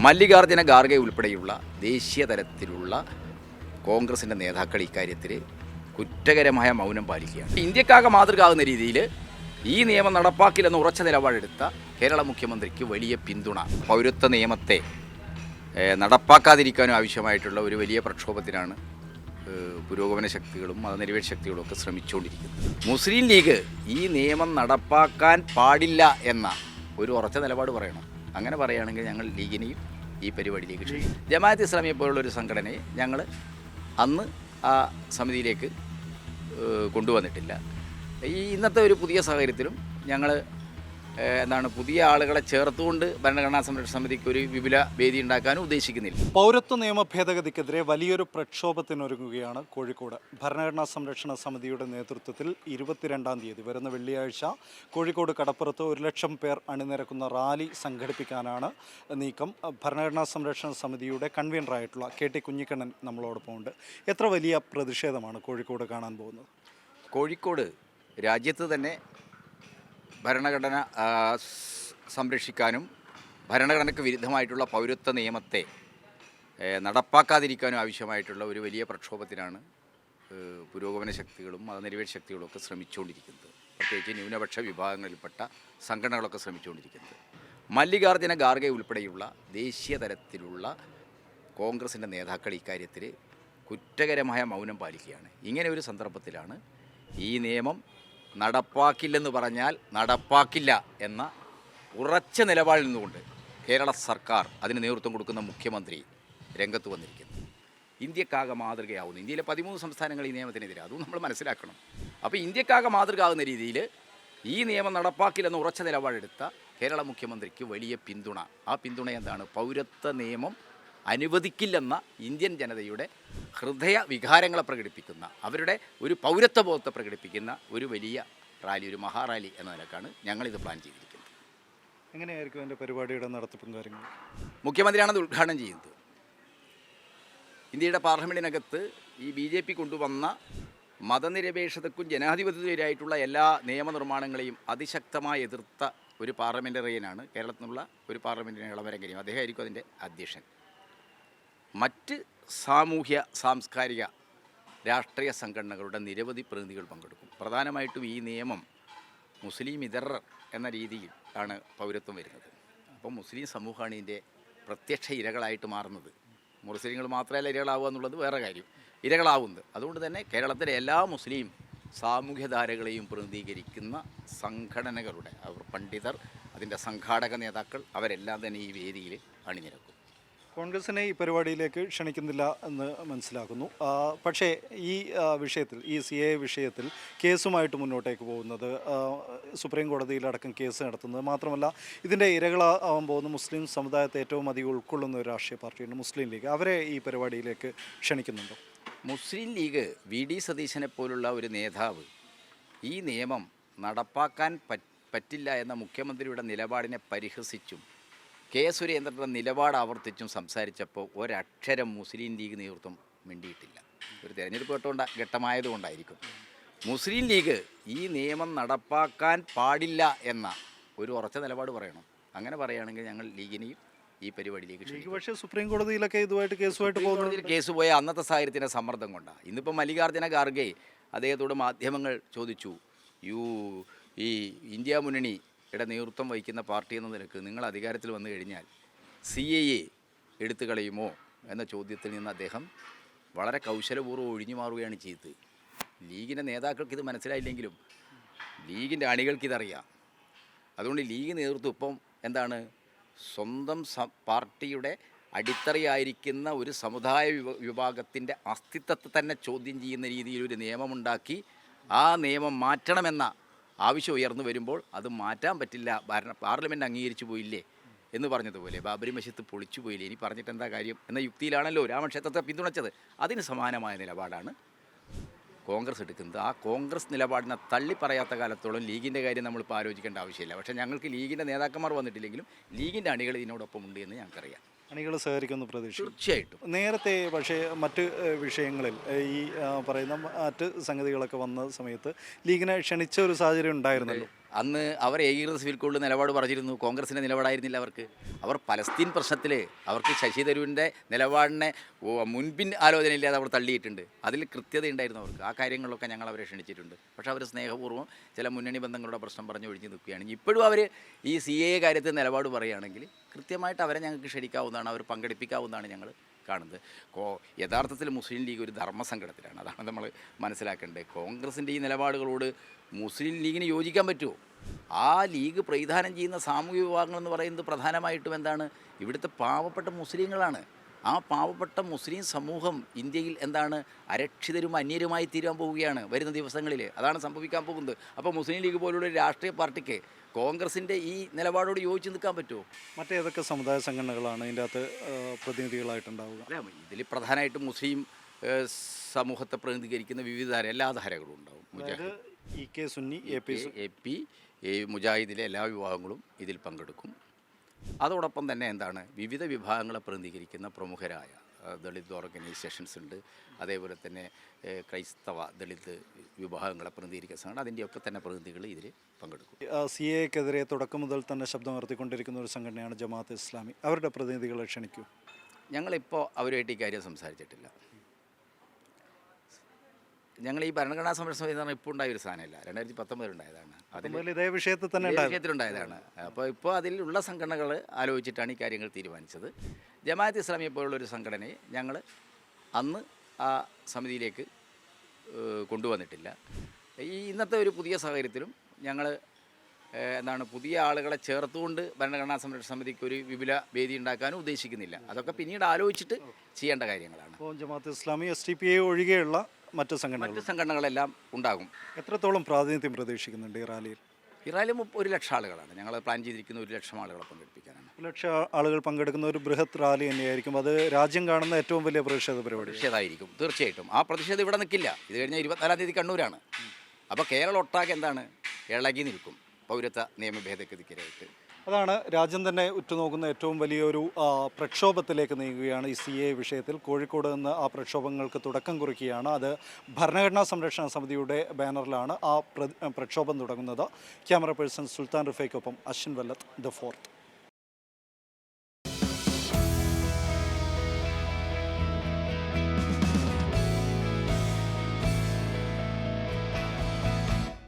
മല്ലികാർജ്ജുന ഖാർഗെ ഉൾപ്പെടെയുള്ള ദേശീയ തലത്തിലുള്ള കോൺഗ്രസിൻ്റെ നേതാക്കൾ ഇക്കാര്യത്തിൽ കുറ്റകരമായ മൗനം പാലിക്കുകയാണ്. ഇന്ത്യക്കാകെ മാതൃകയാകുന്ന രീതിയിൽ ഈ നിയമം നടപ്പാക്കില്ലെന്ന് ഉറച്ച നിലപാടെടുത്ത കേരള മുഖ്യമന്ത്രിക്ക് വലിയ പിന്തുണ. പൗരത്വ നിയമത്തെ നടപ്പാക്കാതിരിക്കാനും ആവശ്യമായിട്ടുള്ള ഒരു വലിയ പ്രക്ഷോഭത്തിനാണ് പുരോഗമന ശക്തികളും മതനിരപേക്ഷ ശക്തികളും ഒക്കെ ശ്രമിച്ചുകൊണ്ടിരിക്കുന്നത്. മുസ്ലിം ലീഗ് ഈ നിയമം നടപ്പാക്കാൻ പാടില്ല എന്ന ഒരു ഉറച്ച നിലപാട് പറയണം. അങ്ങനെ പറയുകയാണെങ്കിൽ ഞങ്ങൾ ലീഗിനെയും ഈ പരിപാടിയിലേക്ക് ക്ഷണിക്കും. ജമാഅത്ത് ഇസ്ലാമിയെ പോലുള്ളൊരു സംഘടനയെ ഞങ്ങൾ അന്ന് ആ സമിതിയിലേക്ക് കൊണ്ടുവന്നിട്ടില്ല. ഇന്നത്തെ ഒരു പുതിയ സാഹചര്യത്തിലും ഞങ്ങൾ പുതിയ ആളുകളെ ചേർത്തുകൊണ്ട് ഭരണഘടനാ സംരക്ഷണ സമിതിക്ക് ഒരു വിപുല വേദി ഉണ്ടാക്കാനും ഉദ്ദേശിക്കുന്നില്ല. പൗരത്വ നിയമ ഭേദഗതിക്കെതിരെ വലിയൊരു പ്രക്ഷോഭത്തിനൊരുങ്ങുകയാണ് കോഴിക്കോട്. ഭരണഘടനാ സംരക്ഷണ സമിതിയുടെ നേതൃത്വത്തിൽ 22-ാം തീയതി വരുന്ന വെള്ളിയാഴ്ച കോഴിക്കോട് കടപ്പുറത്ത് 1,00,000 പേർ അണിനിരക്കുന്ന റാലി സംഘടിപ്പിക്കാനാണ് നീക്കം. ഭരണഘടനാ സംരക്ഷണ സമിതിയുടെ കൺവീനറായിട്ടുള്ള KT കുഞ്ഞിക്കണ്ണൻ നമ്മളോടൊപ്പം ഉണ്ട്. എത്ര വലിയ പ്രതിഷേധമാണ് കോഴിക്കോട് കാണാൻ പോകുന്നത്? കോഴിക്കോട് രാജ്യത്ത് തന്നെ ഭരണഘടന സംരക്ഷിക്കാനും ഭരണഘടനയ്ക്ക് വിരുദ്ധമായിട്ടുള്ള പൗരത്വ നിയമത്തെ നടപ്പാക്കാതിരിക്കാനും ആവശ്യമായിട്ടുള്ള ഒരു വലിയ പ്രക്ഷോഭത്തിനാണ് പുരോഗമന ശക്തികളും മതനിരപേക്ഷ ശക്തികളും ഒക്കെ ശ്രമിച്ചുകൊണ്ടിരിക്കുന്നത്. പ്രത്യേകിച്ച് ന്യൂനപക്ഷ വിഭാഗങ്ങളിൽപ്പെട്ട സംഘടനകളൊക്കെ ശ്രമിച്ചുകൊണ്ടിരിക്കുന്നത്. മല്ലികാർജ്ജുന ഖാർഗെ ഉൾപ്പെടെയുള്ള ദേശീയ തലത്തിലുള്ള കോൺഗ്രസിൻ്റെ നേതാക്കൾ ഇക്കാര്യത്തിൽ കുറ്റകരമായ മൗനം പാലിക്കുകയാണ്. ഇങ്ങനെ ഒരു സന്ദർഭത്തിലാണ് ഈ നിയമം നടപ്പാക്കില്ലെന്ന് പറഞ്ഞാൽ നടപ്പാക്കില്ല എന്ന ഉറച്ച നിലപാടിൽ നിന്നുകൊണ്ട് കേരള സർക്കാർ, അതിന് നേതൃത്വം കൊടുക്കുന്ന മുഖ്യമന്ത്രി രംഗത്ത് വന്നിരിക്കുന്നു. ഇന്ത്യക്കാകെ മാതൃകയാവുന്നു. ഇന്ത്യയിലെ 13 സംസ്ഥാനങ്ങൾ ഈ നിയമത്തിനെതിരെ, അതും നമ്മൾ മനസ്സിലാക്കണം. അപ്പോൾ ഇന്ത്യക്കാകെ മാതൃകയാകുന്ന രീതിയിൽ ഈ നിയമം നടപ്പാക്കില്ലെന്ന് ഉറച്ച നിലപാടെടുത്ത കേരള മുഖ്യമന്ത്രിക്ക് വലിയ പിന്തുണ. ആ പിന്തുണ എന്താണ്? പൗരത്വ നിയമം അനുവദിക്കില്ലെന്ന ഇന്ത്യൻ ജനതയുടെ ഹൃദയ വികാരങ്ങളെ പ്രകടിപ്പിക്കുന്ന, അവരുടെ ഒരു പൗരത്വബോധത്തെ പ്രകടിപ്പിക്കുന്ന ഒരു വലിയ റാലി, ഒരു മഹാറാലി എന്ന നിലക്കാണ് ഞങ്ങളിത് പ്ലാൻ ചെയ്തിരിക്കുന്നത്. എങ്ങനെയായിരിക്കും എൻ്റെ പരിപാടിയുടെ നടത്തിപ്പും കാര്യങ്ങളും? മുഖ്യമന്ത്രിയാണത് ഉദ്ഘാടനം ചെയ്യുന്നത്. ഇന്ത്യയുടെ പാർലമെൻറ്റിനകത്ത് ഈ BJP കൊണ്ടുവന്ന മതനിരപേക്ഷതയ്ക്കും ജനാധിപത്യത്തിനെതിരായിട്ടുള്ള എല്ലാ നിയമനിർമ്മാണങ്ങളെയും അതിശക്തമായി എതിർത്ത ഒരു പാർലമെൻറ്ററിയനാണ് കേരളത്തിൽ നിന്നുള്ള ഒരു പാർലമെൻറ്റിന് ഇളവരങ്കരയും. അദ്ദേഹമായിരിക്കും അതിൻ്റെ അധ്യക്ഷൻ. മറ്റ് സാമൂഹ്യ സാംസ്കാരിക രാഷ്ട്രീയ സംഘടനകളുടെ നിരവധി പ്രതിനിധികൾ പങ്കെടുക്കും. പ്രധാനമായിട്ടും ഈ നിയമം മുസ്ലിം ഇതർ എന്ന രീതിയിൽ ആണ് പൗരത്വം വരുന്നത്. അപ്പോൾ മുസ്ലിം സമൂഹമാണ് ഇതിൻ്റെ പ്രത്യക്ഷ ഇരകളായിട്ട് മാറുന്നത്. മുസ്ലിങ്ങൾ മാത്രമല്ല ഇരകളാവുക എന്നുള്ളത് വേറെ കാര്യം, ഇരകളാവുന്നത്. അതുകൊണ്ട് തന്നെ കേരളത്തിലെ എല്ലാ മുസ്ലിം സാമൂഹ്യധാരകളെയും പ്രതിനിധീകരിക്കുന്ന സംഘടനകളുടെ പണ്ഡിതർ, അതിൻ്റെ സംഘാടക നേതാക്കൾ, അവരെല്ലാം തന്നെ ഈ വേദിയിൽ അണിനിരക്കും. കോൺഗ്രസിനെ ഈ പരിപാടിയിലേക്ക് ക്ഷണിക്കുന്നില്ല എന്ന് മനസ്സിലാക്കുന്നു. പക്ഷേ ഈ വിഷയത്തിൽ, ഈ CAA വിഷയത്തിൽ കേസുമായിട്ട് മുന്നോട്ടേക്ക് പോകുന്നത്, സുപ്രീം കോടതിയിലടക്കം കേസ് നടത്തുന്നത്, മാത്രമല്ല ഇതിൻ്റെ ഇരകളാവാൻ പോകുന്ന മുസ്ലിം സമുദായത്തെ ഏറ്റവും അധികം ഉൾക്കൊള്ളുന്ന ഒരു രാഷ്ട്രീയ പാർട്ടിയുണ്ട് മുസ്ലിം ലീഗ്. അവരെ ഈ പരിപാടിയിലേക്ക് ക്ഷണിക്കുന്നുണ്ടോ? മുസ്ലിം ലീഗ് VD സതീശനെ പോലുള്ള ഒരു നേതാവ് ഈ നിയമം നടപ്പാക്കാൻ പറ്റില്ല എന്ന മുഖ്യമന്ത്രിയുടെ നിലപാടിനെ പരിഹസിച്ചും K. സുരേന്ദ്രൻ്റെ നിലപാട് ആവർത്തിച്ചും സംസാരിച്ചപ്പോൾ ഒരക്ഷരം മുസ്ലിം ലീഗ് നേതൃത്വം മിണ്ടിയിട്ടില്ല. ഒരു തിരഞ്ഞെടുപ്പ് ഘട്ടമായതുകൊണ്ടായിരിക്കും. മുസ്ലിം ലീഗ് ഈ നിയമം നടപ്പാക്കാൻ പാടില്ല എന്ന ഒരു ഉറച്ച നിലപാട് പറയണം. അങ്ങനെ പറയുകയാണെങ്കിൽ ഞങ്ങൾ ലീഗിനെയും ഈ പരിപാടിയിലേക്ക് ക്ഷണിക്കും. പക്ഷേ സുപ്രീം കോടതിയിലൊക്കെ ഇതുമായിട്ട് കേസ് പോയ അന്നത്തെ സാഹചര്യത്തിൻ്റെ സമ്മർദ്ദം കൊണ്ടാണ്. ഇന്നിപ്പോൾ മല്ലികാർജ്ജുന ഖാർഗെ അദ്ദേഹത്തോട് മാധ്യമങ്ങൾ ചോദിച്ചു, ഈ ഇന്ത്യ മുന്നണിയുടെ നേതൃത്വം വഹിക്കുന്ന പാർട്ടി എന്ന നിലക്ക് നിങ്ങൾ അധികാരത്തിൽ വന്നു കഴിഞ്ഞാൽ CAA എടുത്തു കളയുമോ എന്ന ചോദ്യത്തിൽ നിന്ന് അദ്ദേഹം വളരെ കൗശലപൂർവ്വം ഒഴിഞ്ഞു മാറുകയാണ് ചെയ്തത്. ലീഗിൻ്റെ നേതാക്കൾക്ക് ഇത് മനസ്സിലായില്ലെങ്കിലും ലീഗിൻ്റെ അണികൾക്കിതറിയാം. അതുകൊണ്ട് ലീഗ് നേതൃത്വം ഇപ്പം സ്വന്തം പാർട്ടിയുടെ അടിത്തറയായിരിക്കുന്ന ഒരു സമുദായ വിഭാഗത്തിൻ്റെ അസ്തിത്വത്തെ തന്നെ ചോദ്യം ചെയ്യുന്ന രീതിയിൽ ഒരു നിയമമുണ്ടാക്കി ആ നിയമം മാറ്റണമെന്ന ആവശ്യം ഉയർന്നു വരുമ്പോൾ അത് മാറ്റാൻ പറ്റില്ല, പാർലമെൻറ്റ് അംഗീകരിച്ചു പോയില്ലേ എന്ന് പറഞ്ഞതുപോലെ ബാബരി മസ്ജിദ് പൊളിച്ചു പോയില്ലേ, ഇനി പറഞ്ഞിട്ട് എന്താ കാര്യം എന്ന യുക്തിയിലാണല്ലോ രാമക്ഷേത്രത്തെ പിന്തുണച്ചത്. അതിന് സമാനമായ നിലപാടാണ് കോൺഗ്രസ് എടുക്കുന്നത്. ആ കോൺഗ്രസ് നിലപാടിനെ തള്ളിപ്പറയാത്ത കാലത്തോളം ലീഗിൻ്റെ കാര്യം നമ്മളിപ്പോൾ ആലോചിക്കേണ്ട ആവശ്യമില്ല. പക്ഷേ ഞങ്ങൾക്ക് ലീഗിൻ്റെ നേതാക്കന്മാർ വന്നിട്ടില്ലെങ്കിലും ലീഗിൻ്റെ അണികൾ ഇതിനോടൊപ്പം ഉണ്ട് എന്ന് ഞങ്ങൾക്കറിയാം. അണികൾ സഹകരിക്കുമെന്ന് പ്രതീക്ഷ തീർച്ചയായിട്ടും. നേരത്തെ പക്ഷേ മറ്റ് വിഷയങ്ങളിൽ ഈ പറയുന്ന മറ്റ് സംഗതികളൊക്കെ വന്ന സമയത്ത് ലീഗിനെ ക്ഷണിച്ച ഒരു സാഹചര്യം ഉണ്ടായിരുന്നല്ലോ. അന്ന് അവർ ഏകീകൃത സിവിൽ കോഡിൽ നിലപാട് പറഞ്ഞിരുന്നു. കോൺഗ്രസിൻ്റെ നിലപാടായിരുന്നില്ല അവർക്ക്. അവർ പലസ്തീൻ പ്രശ്നത്തിൽ അവർക്ക് ശശി തരൂരിൻ്റെ നിലപാടിനെ മുൻപിൻ ആലോചനയില്ലാതെ അവർ തള്ളിയിട്ടുണ്ട്. അതിൽ കൃത്യതയുണ്ടായിരുന്നു അവർക്ക്. ആ കാര്യങ്ങളിലൊക്കെ ഞങ്ങൾ അവരെ ക്ഷണിച്ചിട്ടുണ്ട്. പക്ഷേ അവർ സ്നേഹപൂർവ്വം ചില മുന്നണി ബന്ധങ്ങളുടെ പ്രശ്നം പറഞ്ഞ് ഒഴിഞ്ഞു നിൽക്കുകയാണ്. ഇപ്പോഴും അവർ ഈ CAA കാര്യത്തിൽ നിലപാട് പറയുകയാണെങ്കിൽ കൃത്യമായിട്ട് അവരെ ഞങ്ങൾക്ക് ക്ഷണിക്കാവുന്നതാണ്, അവർ പങ്കെടുപ്പിക്കാവുന്നതാണ് ഞങ്ങൾ കാണുന്നത്. യഥാർത്ഥത്തിൽ മുസ്ലിം ലീഗ് ഒരു ധർമ്മസങ്കടത്തിലാണ്. അതാണ് നമ്മൾ മനസ്സിലാക്കേണ്ടത്. കോൺഗ്രസിൻ്റെ ഈ നിലപാടുകളോട് മുസ്ലിം ലീഗിന് യോജിക്കാൻ പറ്റുമോ? ആ ലീഗ് പ്രതിദാനം ചെയ്യുന്ന സാമൂഹിക വിഭാഗങ്ങളെന്ന് പറയുന്നത് പ്രധാനമായിട്ടും എന്താണ്? ഇവിടുത്തെ പാവപ്പെട്ട മുസ്ലിങ്ങളാണ്. ആ പാവപ്പെട്ട മുസ്ലിം സമൂഹം ഇന്ത്യയിൽ എന്താണ് അരക്ഷിതരും അന്യരുമായി തീരാൻ പോവുകയാണ് വരുന്ന ദിവസങ്ങളിൽ. അതാണ് സംഭവിക്കാൻ പോകുന്നത്. അപ്പോൾ മുസ്ലിം ലീഗ് പോലുള്ള ഒരു രാഷ്ട്രീയ പാർട്ടിക്ക് കോൺഗ്രസിൻ്റെ ഈ നിലപാടോട് യോജിച്ച് നിൽക്കാൻ പറ്റുമോ? മറ്റേതൊക്കെ സമുദായ സംഘടനകളാണ് ഇതിൻ്റെ അകത്ത് പ്രതിനിധികളായിട്ടുണ്ടാവുക? അല്ല, ഇതിൽ പ്രധാനമായിട്ടും മുസ്ലിം സമൂഹത്തെ പ്രതിനിധീകരിക്കുന്ന വിവിധ എല്ലാ ധാരകളും ഉണ്ടാവും. EK സുന്നി, AP മുജാഹിദിലെ എല്ലാ വിഭാഗങ്ങളും ഇതിൽ പങ്കെടുക്കും. അതോടൊപ്പം തന്നെ എന്താണ് വിവിധ വിഭാഗങ്ങളെ പ്രതിനിധീകരിക്കുന്ന പ്രമുഖരായ ദളിത് ഓർഗനൈസേഷൻസ് ഉണ്ട്. അതേപോലെ തന്നെ ക്രൈസ്തവ ദളിത് വിഭാഗങ്ങളെ പ്രതിനിധീകരിക്കുന്ന സംഘടന, അതിൻ്റെയൊക്കെ തന്നെ പ്രതിനിധികൾ ഇതിൽ പങ്കെടുക്കും. CAA-ക്കെതിരെ തുടക്കം മുതൽ തന്നെ ശബ്ദമുയർത്തിക്കൊണ്ടിരിക്കുന്ന ഒരു സംഘടനയാണ് ജമാഅത്ത് ഇസ്ലാമി. അവരുടെ പ്രതിനിധികളെ ക്ഷണിക്കൂ. ഞങ്ങളിപ്പോൾ അവരുമായിട്ട് ഈ കാര്യം സംസാരിച്ചിട്ടില്ല. ഞങ്ങൾ ഈ ഭരണഘടനാ സംരക്ഷണ സമിതി എന്ന് പറഞ്ഞാൽ ഇപ്പോൾ ഉണ്ടായ ഒരു സാധനമല്ല, 2019 ഉണ്ടായതാണ്. അതിൽ ഇതേ വിഷയത്തിൽ തന്നെ വിഷയത്തിലുണ്ടായതാണ്. ഇപ്പോൾ അതിലുള്ള സംഘടനകൾ ആലോചിച്ചിട്ടാണ് ഈ കാര്യങ്ങൾ തീരുമാനിച്ചത്. ജമാഅത്ത് ഇസ്ലാമിയെ പോലുള്ളൊരു സംഘടനയെ ഞങ്ങൾ അന്ന് ആ സമിതിയിലേക്ക് കൊണ്ടുവന്നിട്ടില്ല. ഇന്നത്തെ ഒരു പുതിയ സാഹചര്യത്തിലും ഞങ്ങൾ പുതിയ ആളുകളെ ചേർത്തുകൊണ്ട് ഭരണഘടനാ സംരക്ഷണ സമിതിക്ക് ഒരു വിപുല വേദി ഉണ്ടാക്കാനും ഉദ്ദേശിക്കുന്നില്ല. അതൊക്കെ പിന്നീട് ആലോചിച്ചിട്ട് ചെയ്യേണ്ട കാര്യങ്ങളാണ്. അപ്പോൾ ജമാഅത്ത് ഇസ്ലാമി, SDPI ഒഴികെയുള്ള മറ്റ് സംഘടനകളെല്ലാം ഉണ്ടാകും. എത്രത്തോളം പ്രാതിനിധ്യം പ്രതീക്ഷിക്കുന്നുണ്ട് ഈ റാലിയിൽ? ഈ റാലി 1,00,000 ആളുകളാണ് ഞങ്ങൾ പ്ലാൻ ചെയ്തിരിക്കുന്ന. 1,00,000 ആളുകളെ പങ്കെടുപ്പിക്കാനാണ്. 1,00,000 ആളുകൾ പങ്കെടുക്കുന്ന ഒരു ബൃഹത് റാലി തന്നെയായിരിക്കും. അത് രാജ്യം കാണുന്ന ഏറ്റവും വലിയ പ്രതിഷേധമായിരിക്കും തീർച്ചയായിട്ടും. ആ പ്രതിഷേധം ഇവിടെ നിൽക്കില്ല. ഇത് കഴിഞ്ഞാൽ 24-ാം തീയതി കണ്ണൂരാണ്. അപ്പോൾ കേരളം ഒട്ടാകെ എന്താണ് ഇളകി നിൽക്കും പൗരത്വ നിയമ ഭേദഗതിക്കെതിരായിട്ട്. അതാണ് രാജ്യം തന്നെ ഉറ്റുനോക്കുന്ന ഏറ്റവും വലിയൊരു പ്രക്ഷോഭത്തിലേക്ക് നീങ്ങുകയാണ് ഈ CAA വിഷയത്തിൽ. കോഴിക്കോട് നിന്ന് ആ പ്രക്ഷോഭങ്ങൾക്ക് തുടക്കം കുറിക്കുകയാണ്. അത് ഭരണഘടനാ സംരക്ഷണ സമിതിയുടെ ബാനറിലാണ് ആ പ്രക്ഷോഭം തുടങ്ങുന്നത്. ക്യാമറ പേഴ്സൺ സുൽത്താൻ റിഫയ്ക്കൊപ്പം അശ്വിൻ വല്ലത്ത്, ദ ഫോർത്ത്.